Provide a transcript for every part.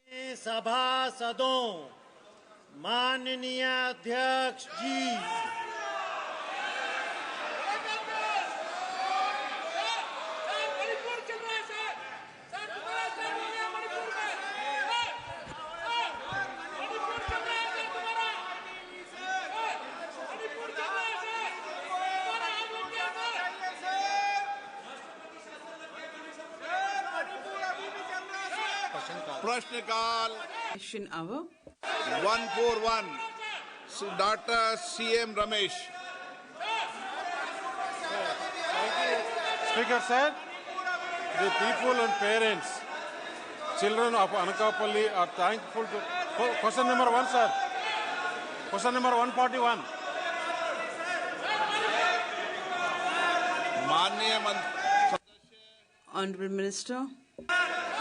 सभासदों, माननीय अध्यक्ष जी, प्रश्नकाल Question hour. 141 Dr. C.M. Ramesh. Speaker sir, the people and parents, children of Anakapalli are thankful to... Question number 1, sir. Question number 141. माननीय Honorable Minister.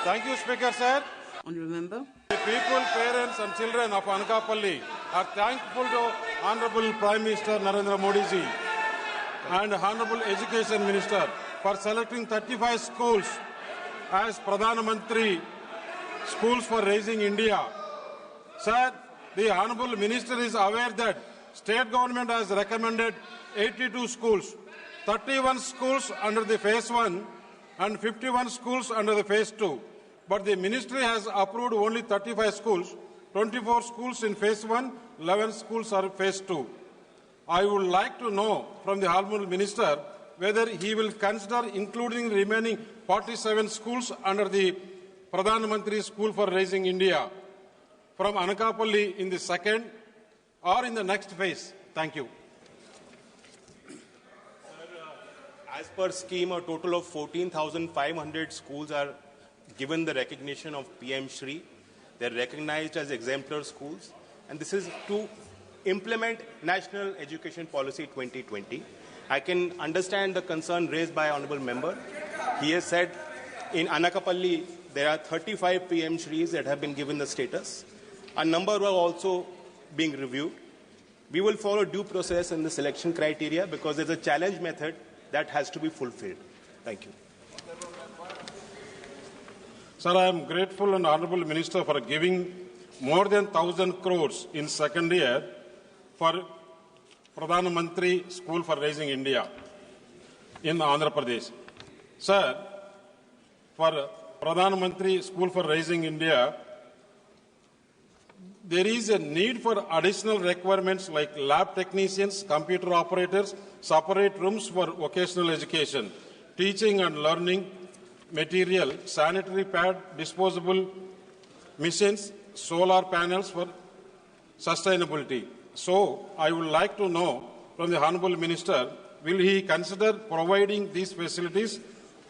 Thank you, Speaker sir. Honorable Member. The people, parents and children of Anakapalli are thankful to Honorable Prime Minister Narendra Modi ji and Honorable Education Minister for selecting 35 schools as Pradhan Mantri Schools for Raising India. Sir, the Honorable Minister is aware that state government has recommended 82 schools, 31 schools under the phase 1 and 51 schools under the phase 2. But the ministry has approved only 35 schools, 24 schools in phase 1, 11 schools are phase 2. I would like to know from the Honorable Minister whether he will consider including the remaining 47 schools under the Pradhan Mantri School for Raising India from Anakapalli in the second or in the next phase. Thank you. As per scheme, a total of 14,500 schools are given the recognition of PM Shri. They're recognized as exemplar schools, and this is to implement National Education Policy 2020. I can understand the concern raised by Honourable Member. He has said in Anakapalli there are 35 PM Shris that have been given the status. A number are also being reviewed. We will follow due process in the selection criteria because there's a challenge method that has to be fulfilled. Thank you. Sir, I am grateful and Honourable Minister for giving more than 1,000 crores in second year for Pradhan Mantri School for Raising India in Andhra Pradesh. Sir, for Pradhan Mantri School for Raising India, there is a need for additional requirements like lab technicians, computer operators, separate rooms for vocational education, teaching and learning material, sanitary pad, disposable machines, solar panels for sustainability. So, I would like to know from the Honourable Minister, will he consider providing these facilities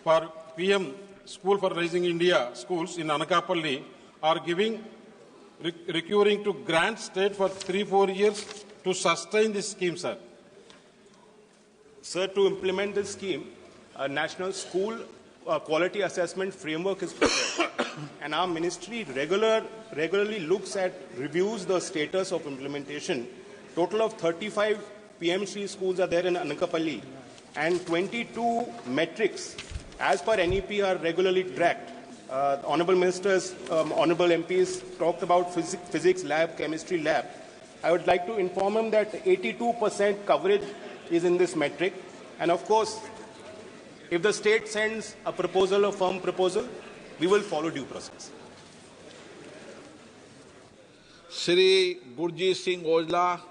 for PM School for Raising India schools in Anakapalli or giving recurring to grant state for 3-4 years to sustain this scheme, sir? Sir, to implement this scheme, a national school quality assessment framework is prepared, and our ministry regularly looks at, reviews the status of implementation. Total of 35 PM Shri schools are there in Anakapalli, and 22 metrics as per NEP are regularly tracked. Honourable Ministers, Honourable MPs talked about physics lab, chemistry lab. I would like to inform him that 82% coverage is in this metric, and of course, if the state sends a proposal, a firm proposal, we will follow due process. Shri Gurjeet Singh Ojla.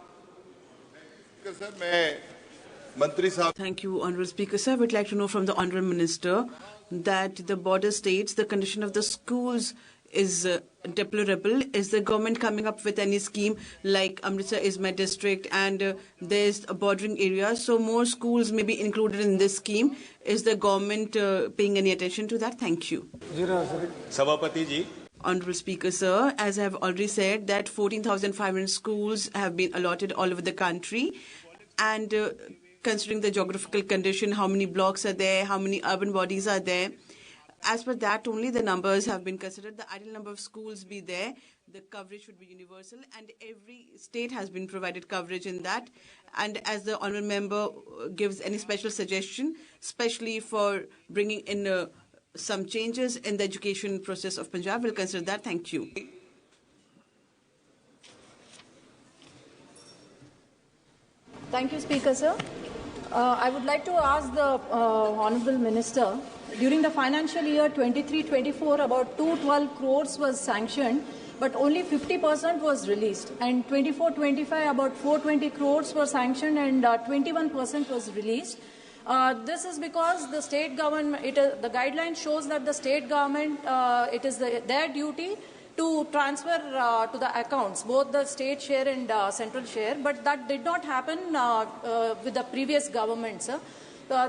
Thank you, Honourable Speaker. Sir, I would like to know from the Honourable Minister that the border states, the condition of the schools is deplorable. Is the government coming up with any scheme like Amritsar is my district and there's a bordering area, so more schools may be included in this scheme? Is the government paying any attention to that? Thank you. Sabapati ji. Honourable Speaker, sir, as I have already said that 14,500 schools have been allotted all over the country, and considering the geographical condition, how many blocks are there, how many urban bodies are there, as per that only the numbers have been considered. The ideal number of schools be there, the coverage should be universal, and every state has been provided coverage in that. And as the honourable member gives any special suggestion, especially for bringing in some changes in the education process of Punjab. We'll consider that. Thank you. Thank you, Speaker, sir. I would like to ask the Honourable Minister, during the financial year 23-24, about 212 crores was sanctioned, but only 50% was released. And 24-25, about 420 crores were sanctioned and 21% was released. This is because the state government, the guideline shows that the state government, it is their duty to transfer to the accounts, both the state share and central share, but that did not happen with the previous government, sir.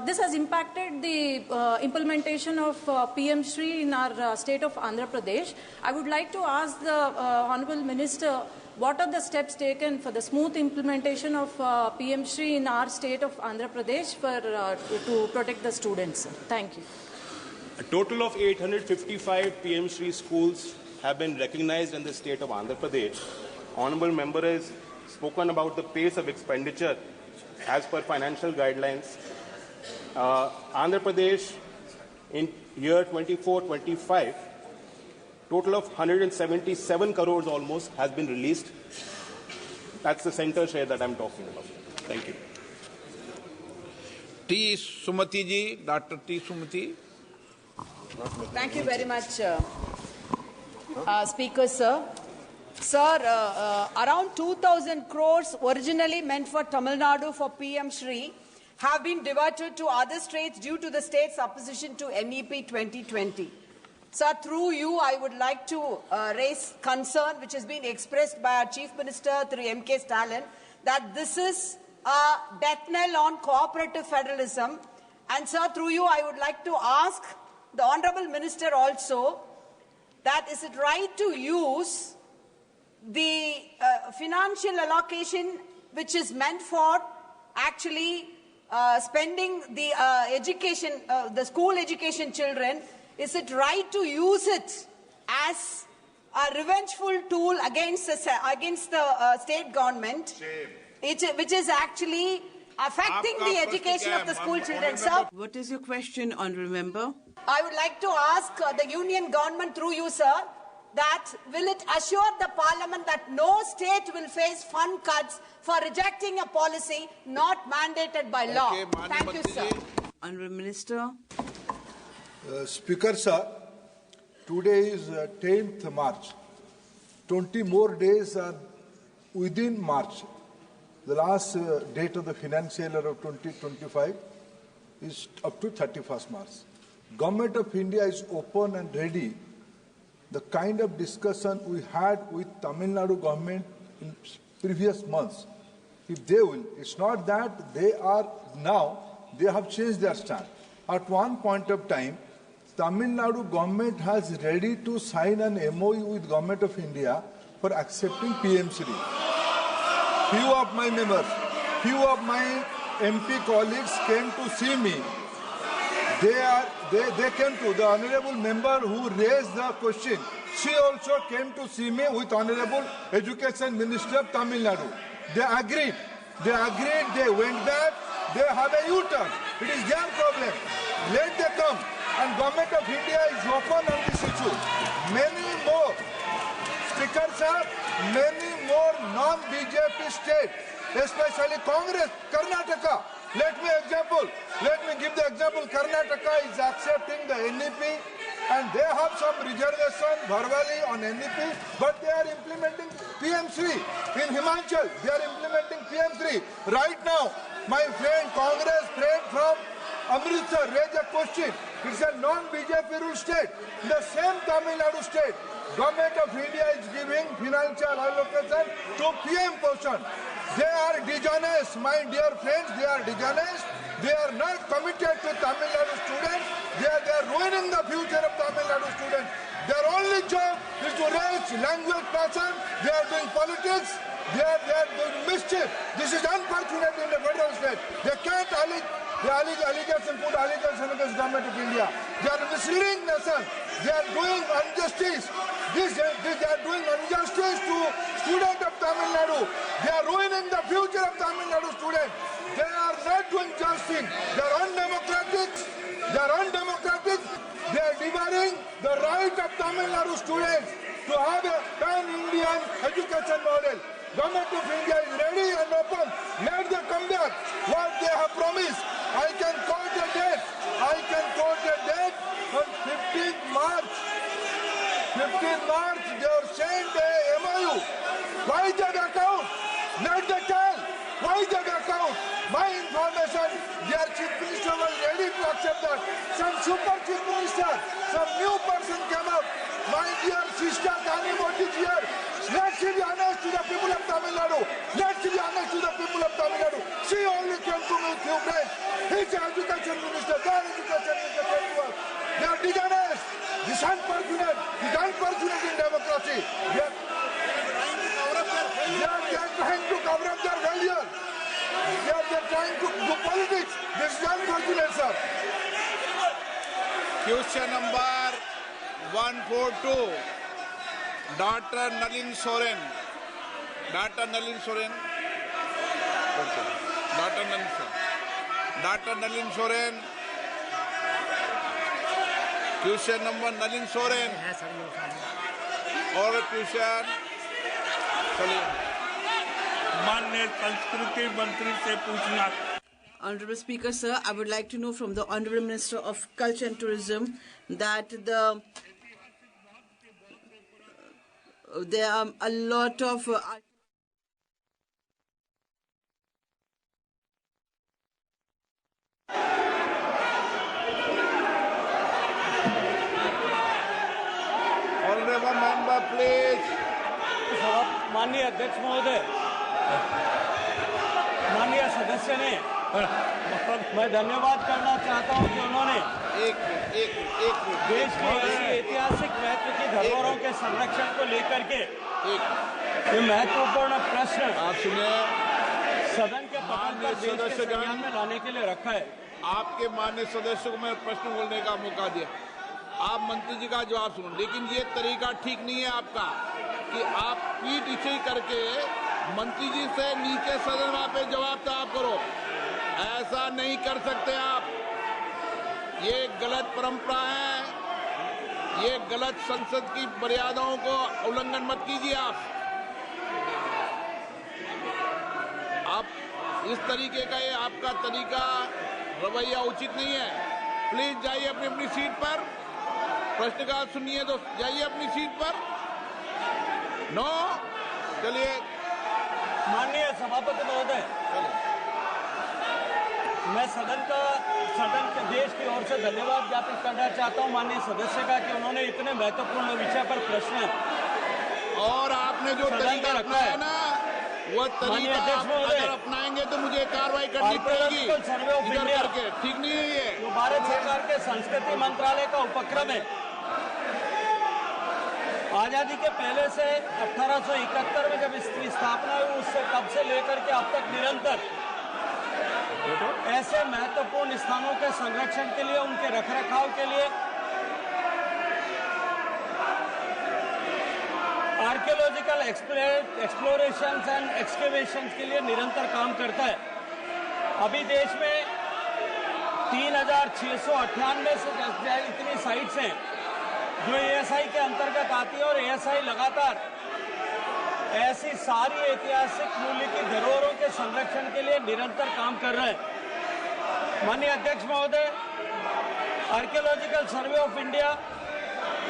This has impacted the implementation of PM Shri in our state of Andhra Pradesh. I would like to ask the Honourable Minister, what are the steps taken for the smooth implementation of PM Shri in our state of Andhra Pradesh to protect the students? Sir. Thank you. A total of 855 PM Shri schools have been recognized in the state of Andhra Pradesh. Honourable member has spoken about the pace of expenditure as per financial guidelines. Andhra Pradesh in year 24-25, total of 177 crores almost has been released. That's the center share that I'm talking about. Thank you. T. Sumati ji, Dr. T. Sumati. Thank you very much, Speaker, sir. Sir, around 2,000 crores originally meant for Tamil Nadu for PM Shri have been diverted to other states due to the state's opposition to NEP 2020. Sir, through you, I would like to raise concern which has been expressed by our Chief Minister through M.K. Stalin that this is a death knell on cooperative federalism. And sir, through you, I would like to ask the Honourable Minister also that is it right to use the financial allocation which is meant for actually spending the education, the school education children, is it right to use it as a revengeful tool against the state government, which is actually affecting the education of the school children? Sir, What is your question, Honourable Member? I would like to ask the union government through you, sir, that will it assure the parliament that no state will face fund cuts for rejecting a policy not mandated by law? Thank you, sir. Honourable Minister. Speaker, sir, today is 10th March. 20 more days are within March. The last date of the financial year of 2025 is up to 31st March. Government of India is open and ready. The kind of discussion we had with Tamil Nadu government in previous months, if they will, it's not that they are now, they have changed their stand. At one point of time, Tamil Nadu government has ready to sign an MOU with Government of India for accepting PM Shri. Few of my members, few of my MP colleagues came to see me. They came to the Honourable Member who raised the question. She also came to see me with Honourable Education Minister of Tamil Nadu. They agreed, they went back, they have a U-turn. It is their problem. Let them come. And Government of India is open on this issue. Many more, Speaker sir, many more non-BJP states, especially Congress, Karnataka. Let me give the example. Karnataka is accepting the NEP and they have some reservation verbally on NEP, but they are implementing PM Shri. In Himachal, they are implementing PM Shri. Right now, my friend, Congress friend from Amritsar raised a question. It's a non-BJP rule state. The same Tamil Nadu state, Government of India is giving financial allocation to PM portion. They are dishonest, my dear friends, they are dishonest. They are not committed to Tamil Nadu students. They are ruining the future of Tamil Nadu students. Their only job is to raise language passion. They are doing politics. They are doing mischief. This is unfortunate in the federal state. They can't put allegation against Government of India. They are misleading nation. They are doing injustice. They are doing injustice to students of Tamil Nadu. They are ruining the future of Tamil Nadu students. They are not doing justice. They are undemocratic. They are devouring the right of Tamil Nadu students to have a pan-Indian education model. Government of India is ready and open. Let them come back. What they have promised. I can quote the date. On 15th March. 15th March, they are sent a MOU. Why the account? Let the tell. Why the account? My information, their chief minister was ready to accept that. Some super chief minister, some new person came up. My dear sister Kani Modi is here. Let's be honest to the people of Tamil Nadu. She only came to me with few friends. He's the education minister, their education minister. They are dishonest. This is unfortunate. This is unfortunate in democracy. They are trying to cover up their failure. They are trying to do politics. This is unfortunate, sir. Question number 142. Dr. Nalin Soren. Okay. Dr. Nalin Soren. Question number Nalin Soren. और question चलिए माननीय संस्कृति मंत्री से पूछना। Honorable Speaker, sir, I would like to know from the Honorable Minister of Culture and Tourism that there are a lot of Honorable member, please. माननीय अध्यक्ष महोदय, माननीय सदस्य ने मैं धन्यवाद करना चाहता हूं कि उन्होंने देश के ऐतिहासिक महत्व की धरोहरों के संरक्षण को लेकर के ये महत्वपूर्ण प्रश्न आप सुनिए, सदन के पटल पर देश के संज्ञान में लाने के लिए रखा है। आपके माननीय सदस्य को मैं प्रश्न बोलने का मौका दिया, आप मंत्री जी का जवाब सुनो, लेकिन ये तरीका ठीक नहीं है आपका कि आप पीठ इच्छी करके मंत्री जी से नीचे सदन पे जवाब तलब करो। ऐसा नहीं कर सकते आप, ये गलत परंपरा है, ये गलत संसद की मर्यादाओं को उल्लंघन मत कीजिए। आप इस तरीके का ये आपका तरीका रवैया उचित नहीं है। प्लीज जाइए अपनी अपनी सीट पर, प्रश्नकाल सुनिए तो जाइए अपनी सीट पर। नो, चलिए। माननीय सभापति महोदय, मैं सदन के देश की ओर से धन्यवाद ज्ञापित करना चाहता हूं माननीय सदस्य का कि उन्होंने इतने महत्वपूर्ण विषय पर प्रश्न और आपने जो तरीका रखा है ना, वो तरीका आप अगर अपनाएंगे तो मुझे कार्रवाई करनी पड़ेगी इधर करके, ठीक नहीं है ये। जो भारत सरकार के संस्कृति मंत्रालय का उपक्रम है, आजादी के पहले से 1871 में जब इसकी स्थापना हुई उससे तब से लेकर के अब तक निरंतर ऐसे महत्वपूर्ण स्थानों के संरक्षण के लिए, उनके रखरखाव के लिए आर्कियोलॉजिकल एक्सप्लोरेशंस एंड एक्सकेवेशंस के लिए निरंतर काम करता है। अभी देश में 3698 से इतनी साइट्स हैं जो एएसआई के अंतर्गत आती है और एएसआई लगातार ऐसी सारी ऐतिहासिक मूल्य की धरोहरों के संरक्षण के लिए निरंतर काम कर रहे हैं। माननीय अध्यक्ष महोदय, archaeological survey of India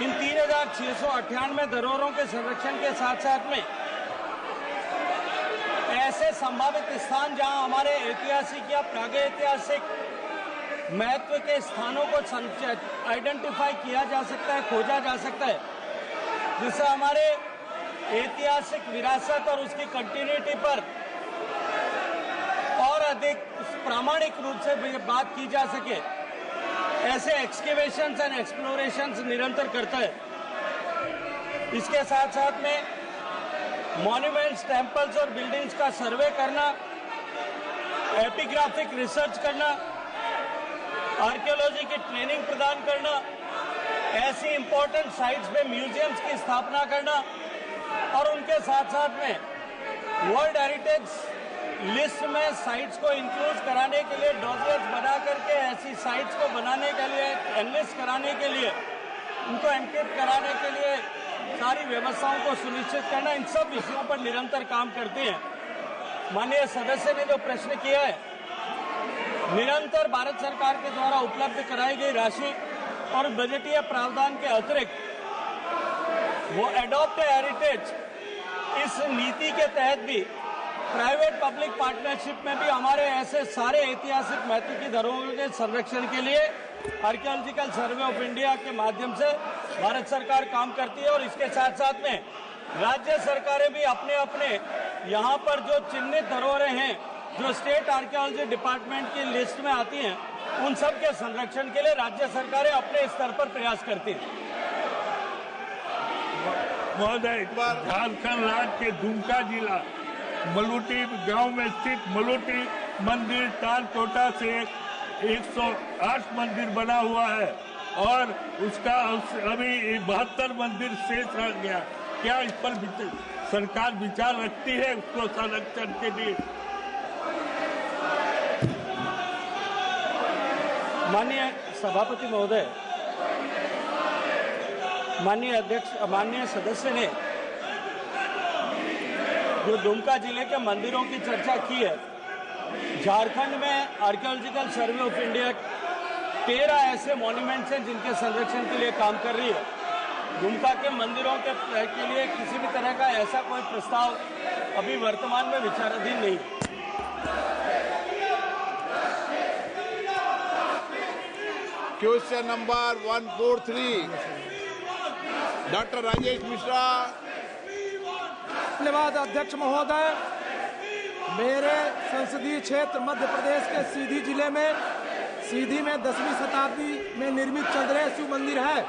in 3698 धरोहरों के संरक्षण के साथ साथ में ऐसे संभावित स्थान जहां हमारे ऐतिहासिक या प्रागैतिहासिक महत्व के स्थानों को आइडेंटिफाई किया जा सकता है, खोजा जा सकता है, जिससे हमारे ऐतिहासिक विरासत और उसकी कंटिन्यूटी पर और अधिक प्रामाणिक रूप से बात की जा सके। ऐसे एक्सकेवेशंस एंड एक्सप्लोरेशंस निरंतर करता है। इसके साथ साथ में मॉन्यूमेंट्स, टेम्पल्स और बिल्डिंग्स का सर्वे करना, एपिग्राफिक रिसर्च करना, आर्कियोलॉजी की ट्रेनिंग प्रदान करना, ऐसी इंपॉर्टेंट साइट्स में म्यूजियम्स की स्थापना करना और उनके साथ साथ में वर्ल्ड हेरिटेज लिस्ट में साइट्स को इंक्लूड कराने के लिए डॉजर्स बना करके ऐसी साइट्स को बनाने के लिए, एनलिस्ट कराने के लिए, उनको एनक्रिप्ट कराने के लिए सारी व्यवस्थाओं को सुनिश्चित करना, इन सब विषयों पर निरंतर काम करते हैं। माननीय सदस्य ने जो प्रश्न किया है, निरंतर भारत सरकार के द्वारा उपलब्ध कराई गई राशि और बजटीय प्रावधान के अतिरिक्त वो एडॉप्ट हेरिटेज इस नीति के तहत भी प्राइवेट पब्लिक पार्टनरशिप में भी हमारे ऐसे सारे ऐतिहासिक महत्व की धरोहरों के संरक्षण के लिए आर्कियोलॉजिकल सर्वे ऑफ इंडिया के माध्यम से भारत सरकार काम करती है। और इसके साथ साथ में राज्य सरकारें भी अपने अपने यहाँ पर जो चिन्हित धरोहरें हैं, जो स्टेट आर्कियोलॉजी डिपार्टमेंट की लिस्ट में आती हैं, उन सब के संरक्षण के लिए राज्य सरकारें अपने स्तर पर प्रयास करती हैं। महोदय, झारखंड राज्य के दुमका जिला मलूटी गांव में स्थित मलूटी मंदिर तालकोटा से 108 मंदिर बना हुआ है और उसका अभी 72 मंदिर शेष रह गया। क्या इस पर सरकार विचार रखती है उसको संरक्षण के लिए? माननीय सभापति महोदय, माननीय अध्यक्ष, माननीय सदस्य ने जो दुमका जिले के मंदिरों की चर्चा की है, झारखंड में आर्कियोलॉजिकल सर्वे ऑफ इंडिया 13 ऐसे मॉन्यूमेंट्स हैं जिनके संरक्षण के लिए काम कर रही है। दुमका के मंदिरों के लिए किसी भी तरह का ऐसा कोई प्रस्ताव अभी वर्तमान में विचाराधीन नहीं। Question number 143, doctor Rajesh Mishra. धन्यवाद अध्यक्ष महोदय। मेरे संसदीय क्षेत्र मध्य प्रदेश के सीधी जिले में सीधी में 10वीं शताब्दी में निर्मित चंद्रेश्वर शिव मंदिर है,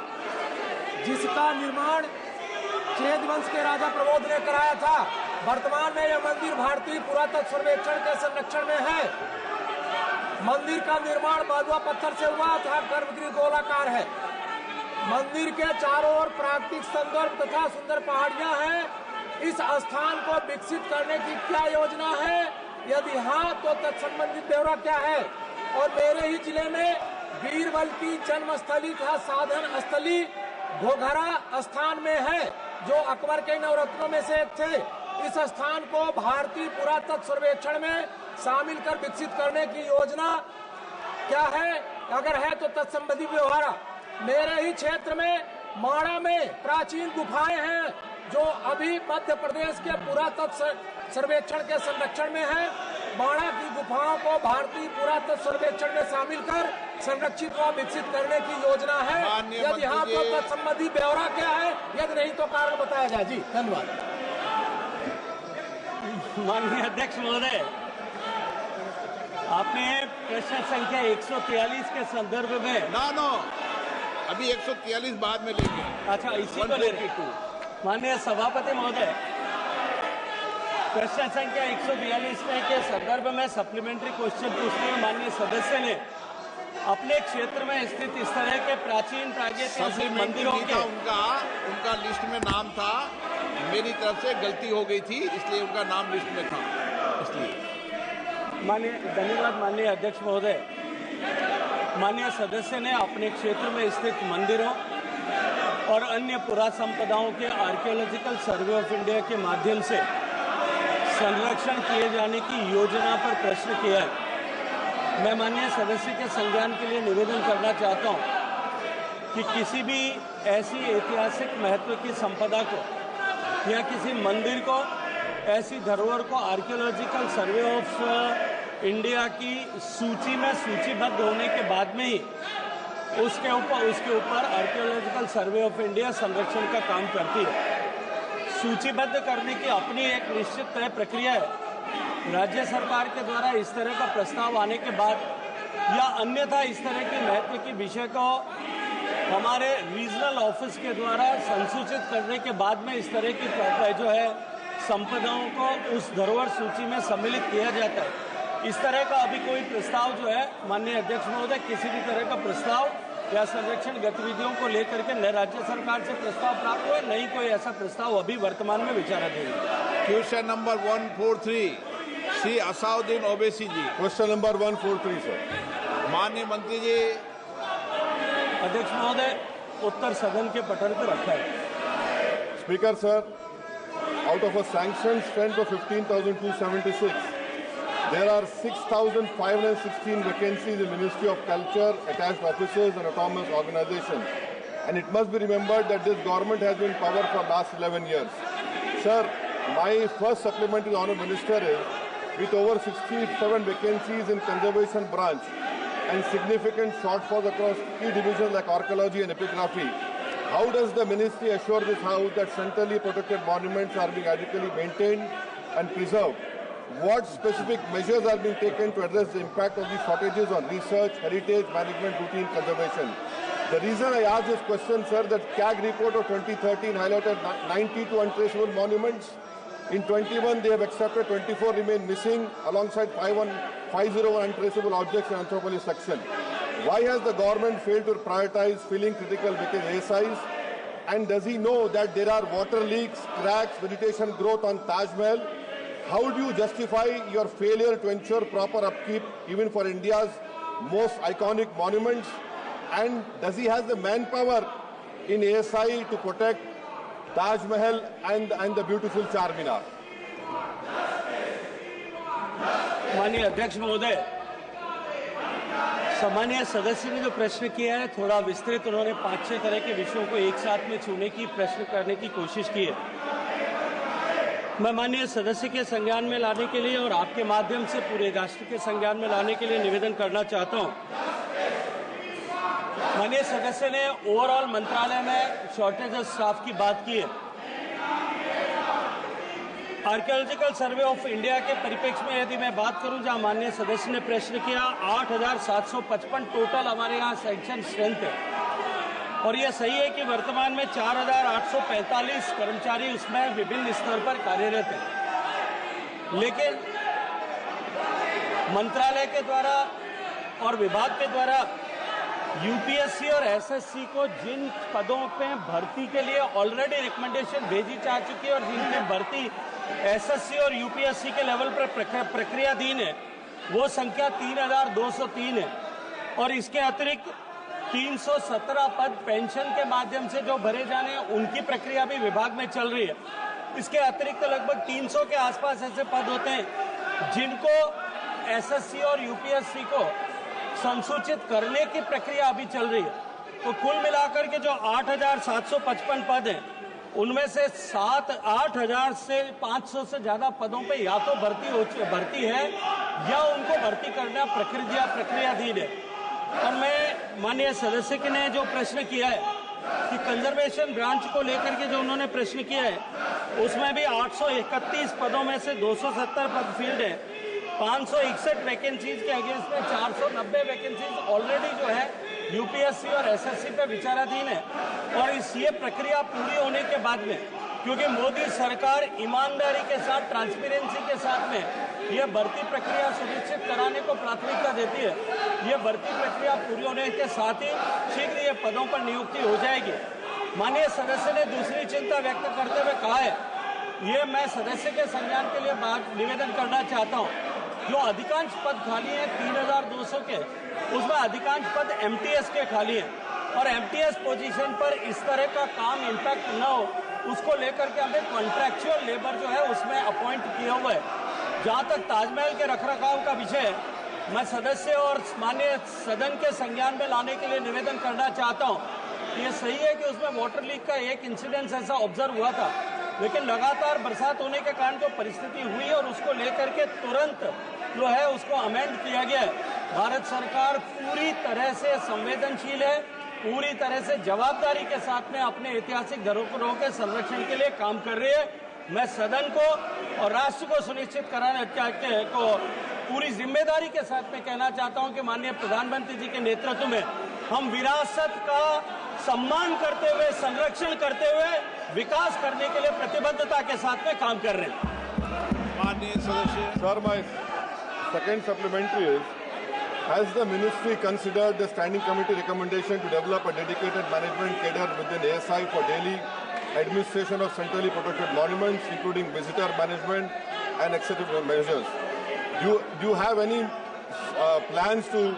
जिसका निर्माण चेद वंश के राजा प्रबोध ने कराया था। वर्तमान में यह मंदिर भारतीय पुरातत्व सर्वेक्षण के संरक्षण में है। मंदिर का निर्माण मालवा पत्थर से हुआ तथा गर्भगृह गोलाकार है। मंदिर के चारों ओर प्राकृतिक सौंदर्य तथा सुंदर पहाड़ियां हैं। इस स्थान को विकसित करने की क्या योजना है? यदि हाँ, तो तत्संबंधित ब्यौरा क्या है? और मेरे ही जिले में बीरबल की जन्मस्थली तथा साधन स्थली घोघरा स्थान में है, जो अकबर के नवरत्नों में से एक थे। इस स्थान को भारतीय पुरातत्व सर्वेक्षण में शामिल कर विकसित करने की योजना क्या है? अगर है तो तत्संबंधी व्यवहार। मेरे ही क्षेत्र में माड़ा में प्राचीन गुफाएं हैं, जो अभी मध्य प्रदेश के पुरातत्व सर्वेक्षण के संरक्षण में है। माड़ा की गुफाओं को भारतीय पुरातत्व सर्वेक्षण में शामिल कर संरक्षित व विकसित करने की योजना है। यदि हाँ, तो तत्संबंधी ब्यौरा क्या है? यदि नहीं तो कारण बताया जाए। जी धन्यवाद। माननीय अध्यक्ष महोदय, आपने प्रश्न संख्या 143 के संदर्भ में अभी 143 बाद में लेंगे। अच्छा, इसी को ले रहे। माननीय सभापति महोदय, प्रश्न संख्या 142 के संदर्भ में सप्लीमेंट्री क्वेश्चन पूछने में माननीय सदस्य ने अपने क्षेत्र में स्थित इस तरह के प्राचीन प्रागैतिहासिक मंदिरों के उनका लिस्ट में नाम था। मेरी तरफ से गलती हो गई थी, इसलिए उनका नाम लिस्ट में था। इसलिए माननीय धन्यवाद। माननीय अध्यक्ष महोदय, माननीय सदस्य ने अपने क्षेत्र में स्थित मंदिरों और अन्य पुरासंपदाओं के आर्कियोलॉजिकल सर्वे ऑफ इंडिया के माध्यम से संरक्षण किए जाने की योजना पर प्रश्न किया है। मैं माननीय सदस्य के संज्ञान के लिए निवेदन करना चाहता हूं कि किसी भी ऐसी ऐतिहासिक महत्व की संपदा को या किसी मंदिर को, ऐसी धरोहर को आर्कियोलॉजिकल सर्वे ऑफ इंडिया की सूची में सूचीबद्ध होने के बाद में ही उसके ऊपर आर्कियोलॉजिकल सर्वे ऑफ इंडिया संरक्षण का काम करती है। सूचीबद्ध करने की अपनी एक निश्चित तय प्रक्रिया है। राज्य सरकार के द्वारा इस तरह का प्रस्ताव आने के बाद या अन्यथा इस तरह के महत्व के विषय को हमारे रीजनल ऑफिस के द्वारा संसूचित करने के बाद में इस तरह की जो है संपदाओं को उस धरोहर सूची में सम्मिलित किया जाता है। इस तरह का अभी कोई प्रस्ताव जो है माननीय अध्यक्ष महोदय, किसी भी तरह का प्रस्ताव या संरक्षण गतिविधियों को लेकर के न राज्य सरकार से प्रस्ताव प्राप्त हुआ, नहीं कोई ऐसा प्रस्ताव अभी वर्तमान में विचाराधीन है। क्वेश्चन नंबर 143, श्री असाउद्दीन ओवैसी जी। Question number 143, sir. माननीय मंत्री जी। अध्यक्ष महोदय, उत्तर सदन के पटल पर रखा है। Speaker, sir, out of a sanctioned strength of 15,276, there are 6,516 vacancies in Ministry of Culture, attached offices and autonomous organizations. And it must be remembered that this government has been in power for the last 11 years. Sir, my first supplement to the Honourable Minister is, with over 67 vacancies in conservation branch and significant shortfalls across key divisions like archaeology and epigraphy, how does the ministry assure this House that centrally protected monuments are being adequately maintained and preserved? What specific measures are being taken to address the impact of these shortages on research, heritage, management, routine conservation? The reason I ask this question, sir, that CAG report of 2013 highlighted 92 untraceable monuments. In 21, they have accepted 24 remain missing alongside 501 untraceable objects in Anthropology section. Why has the government failed to prioritize filling critical vacant ASIs? And does he know that there are water leaks, cracks, vegetation growth on Taj Mahal? How do you justify your failure to ensure proper upkeep even for India's most iconic monuments? And does he have the manpower in ASI to protect Taj Mahal and the beautiful Charminar? माननीय अध्यक्ष महोदय, सामान्य सदस्य ने जो प्रश्न किया है थोड़ा विस्तृत, उन्होंने 5-6 तरह के विषयों को एक साथ में छूने की प्रश्न करने की कोशिश की है। मैं माननीय सदस्य के संज्ञान में लाने के लिए और आपके माध्यम से पूरे राष्ट्र के संज्ञान में लाने के लिए निवेदन करना चाहता हूं। माननीय सदस्य ने ओवरऑल मंत्रालय में शॉर्टेज ऑफ स्टाफ की बात की है। आर्कियोलॉजिकल सर्वे ऑफ इंडिया के परिप्रेक्ष्य में यदि मैं बात करूं, जहां माननीय सदस्य ने प्रश्न किया, 8,755 टोटल हमारे यहाँ सैंक्शन स्ट्रेंथ है। और यह सही है कि वर्तमान में 4,845 कर्मचारी उसमें विभिन्न स्तर पर कार्यरत हैं। लेकिन मंत्रालय के द्वारा और विभाग के द्वारा यूपीएससी और एसएससी को जिन पदों पे भर्ती के लिए ऑलरेडी रिकमेंडेशन भेजी जा चुकी है और जिनकी भर्ती एसएससी और यूपीएससी के लेवल पर प्रक्रियाधीन है, वो संख्या 3,203 है। और इसके अतिरिक्त 317 पद पेंशन के माध्यम से जो भरे जाने हैं, उनकी प्रक्रिया भी विभाग में चल रही है। इसके अतिरिक्त लगभग 300 के आसपास ऐसे पद होते हैं जिनको एसएससी और यूपीएससी को संसूचित करने की प्रक्रिया अभी चल रही है। तो कुल मिलाकर के जो 8,755 पद हैं, उनमें से 8,500 से ज्यादा पदों पे या तो भर्ती है या उनको भर्ती करना प्रक्रियाधीन है। और मैं माननीय सदस्य के ने जो प्रश्न किया है कि कंजर्वेशन ब्रांच को लेकर के जो उन्होंने प्रश्न किया है, उसमें भी 831 पदों में से 270 पद फील्ड है। 561 वैकेंसीज के अगेंस्ट में 490 वैकेंसीज ऑलरेडी जो है यूपीएससी और एसएससी पे विचाराधीन है। और ये प्रक्रिया पूरी होने के बाद में, क्योंकि मोदी सरकार ईमानदारी के साथ, ट्रांसपेरेंसी के साथ में यह भर्ती प्रक्रिया सुनिश्चित कराने को प्राथमिकता देती है, ये भर्ती प्रक्रिया पूरी होने के साथ ही शीघ्र ये पदों पर नियुक्ति हो जाएगी। माननीय सदस्य ने दूसरी चिंता व्यक्त करते हुए कहा है, ये मैं सदस्य के संज्ञान के लिए निवेदन करना चाहता हूँ, जो अधिकांश पद खाली हैं 3,200 के, उसमें अधिकांश पद एमटीएस के खाली हैं। और एमटीएस पोजीशन पर इस तरह का काम इम्पैक्ट न हो, उसको लेकर के हमें कॉन्ट्रैक्चुअल लेबर जो है उसमें अपॉइंट किया हुआ है। जहाँ तक ताजमहल के रखरखाव का विषय है, मैं सदस्य और माननीय सदन के संज्ञान में लाने के लिए निवेदन करना चाहता हूँ। ये सही है कि उसमें वाटर लीक का एक इंसिडेंस ऐसा ऑब्जर्व हुआ था, लेकिन लगातार बरसात होने के कारण जो परिस्थिति हुई और उसको लेकर के तुरंत जो है उसको अमेंड किया गया है। भारत सरकार पूरी तरह से संवेदनशील है, पूरी तरह से जवाबदारी के साथ में अपने ऐतिहासिक धरोहरों के संरक्षण के लिए काम कर रही है। मैं सदन को और राष्ट्र को सुनिश्चित कराने को पूरी जिम्मेदारी के साथ में कहना चाहता हूं कि माननीय प्रधानमंत्री जी के नेतृत्व में हम विरासत का सम्मान करते हुए, संरक्षण करते हुए विकास करने के लिए प्रतिबद्धता के साथ में काम कर रहे हैं। माननीय सदस्य। Sir, my second supplementary is, has the ministry considered the standing committee recommendation to develop a dedicated management cadre within ASI for daily administration of centrally protected monuments, including visitor management and executive measures? Do you have any plans to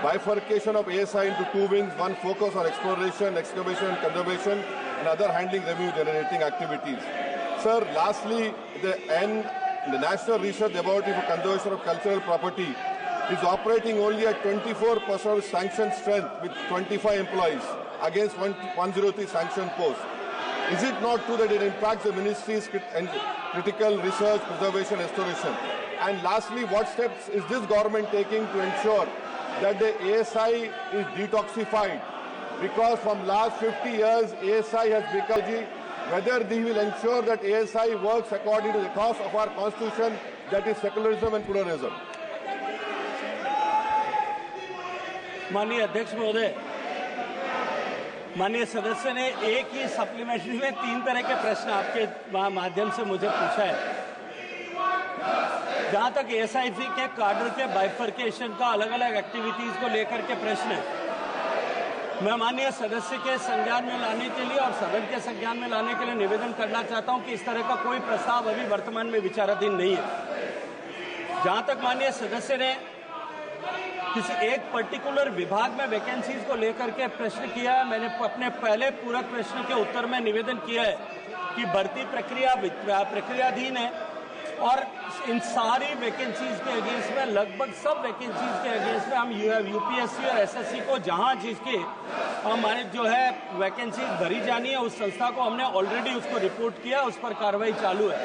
bifurcation of ASI into two wings, one focus on exploration, excavation and conservation, and other handling revenue generating activities? Sir, lastly, the National Research Laboratory for Conservation of Cultural Property is operating only at 24% of sanctioned strength with 25 employees against 103 sanctioned posts. Is it not true that it impacts the ministry's critical research, preservation, restoration? And lastly, what steps is this government taking to ensure that the ASI is detoxified? Because from last 50 years, ASI has become, whether they will ensure that ASI works according to the cause of our constitution, that is secularism and pluralism. माननीय अध्यक्ष महोदय, माननीय सदस्य ने एक ही supplementary में 3 तरह के प्रश्न आपके माध्यम से मुझे पूछा है। जहां तक एसआईसी के कार्डर के बाइफर्केशन का अलग-अलग एक्टिविटीज को लेकर के प्रश्न है, मैं माननीय सदस्य के संज्ञान में लाने के लिए और सदन के संज्ञान में लाने के लिए निवेदन करना चाहता हूं कि इस तरह का कोई प्रस्ताव अभी वर्तमान में विचाराधीन नहीं है। जहां तक माननीय सदस्य ने किसी एक पर्टिकुलर विभाग में वैकेंसीज को लेकर के प्रश्न किया है, मैंने अपने पहले पूरक प्रश्न के उत्तर में निवेदन किया है कि भर्ती प्रक्रियाधीन है और इन सारी वैकेंसीज के अगेंस्ट में, लगभग सब वैकेंसीज के अगेंस्ट में हम यूपीएससी और एसएससी को जहां जिसकी हमारे जो है वैकेंसीज भरी जानी है, उस संस्था को हमने ऑलरेडी उसको रिपोर्ट किया, उस पर कार्रवाई चालू है।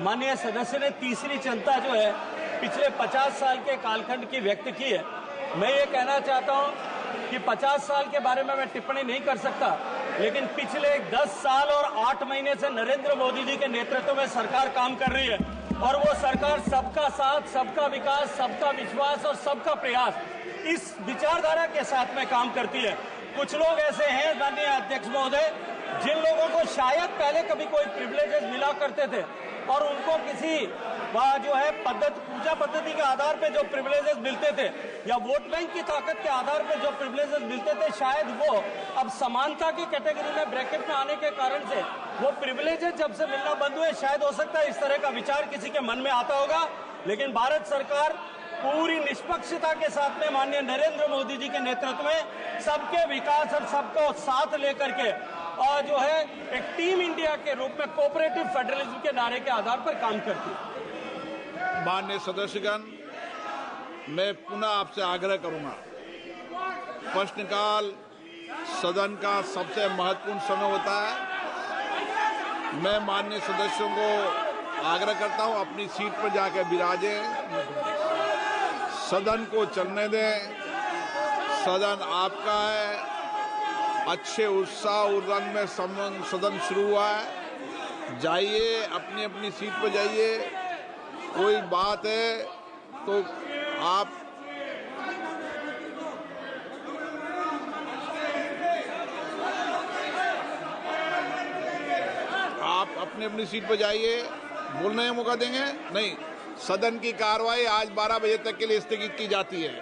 माननीय सदस्य ने तीसरी चिंता जो है पिछले 50 साल के कालखंड की व्यक्त की है। मैं ये कहना चाहता हूं कि 50 साल के बारे में मैं टिप्पणी नहीं कर सकता, लेकिन पिछले 10 साल और 8 महीने से नरेंद्र मोदी जी के नेतृत्व में सरकार काम कर रही है और वो सरकार सबका साथ, सबका विकास, सबका विश्वास और सबका प्रयास, इस विचारधारा के साथ में काम करती है। कुछ लोग ऐसे हैं माननीय अध्यक्ष महोदय, जिन लोगों को शायद पहले कभी कोई प्रिविलेजेस मिला करते थे और उनको किसी जो है पूजा पद्धति के आधार पे जो प्रिविलेजेस मिलते थे या वोट बैंक की ताकत के आधार पे जो प्रिविलेजेस मिलते थे, शायद वो अब समानता की कैटेगरी में ब्रैकेट में आने के कारण से वो प्रिविलेजेस जब से मिलना बंद हुए, शायद हो सकता है इस तरह का विचार किसी के मन में आता होगा। लेकिन भारत सरकार पूरी निष्पक्षता के साथ में माननीय नरेंद्र मोदी जी के नेतृत्व में सबके विकास और सबको साथ लेकर के और जो है एक टीम इंडिया के रूप में कोऑपरेटिव फेडरलिज्म के नारे के आधार पर काम करती है। माननीय सदस्यगण, मैं पुनः आपसे आग्रह करूंगा, प्रश्नकाल सदन का सबसे महत्वपूर्ण समय होता है। मैं माननीय सदस्यों को आग्रह करता हूं अपनी सीट पर जाकर विराजें, सदन को चलने दें। सदन आपका है, अच्छे उत्साह और रंग में सदन शुरू हुआ है। जाइए, अपनी अपनी सीट पर जाइए। कोई बात है तो आप अपनी अपनी सीट पर जाइए। बोलने का मौका देंगे नहीं। सदन की कार्रवाई आज 12 बजे तक के लिए स्थगित की जाती है।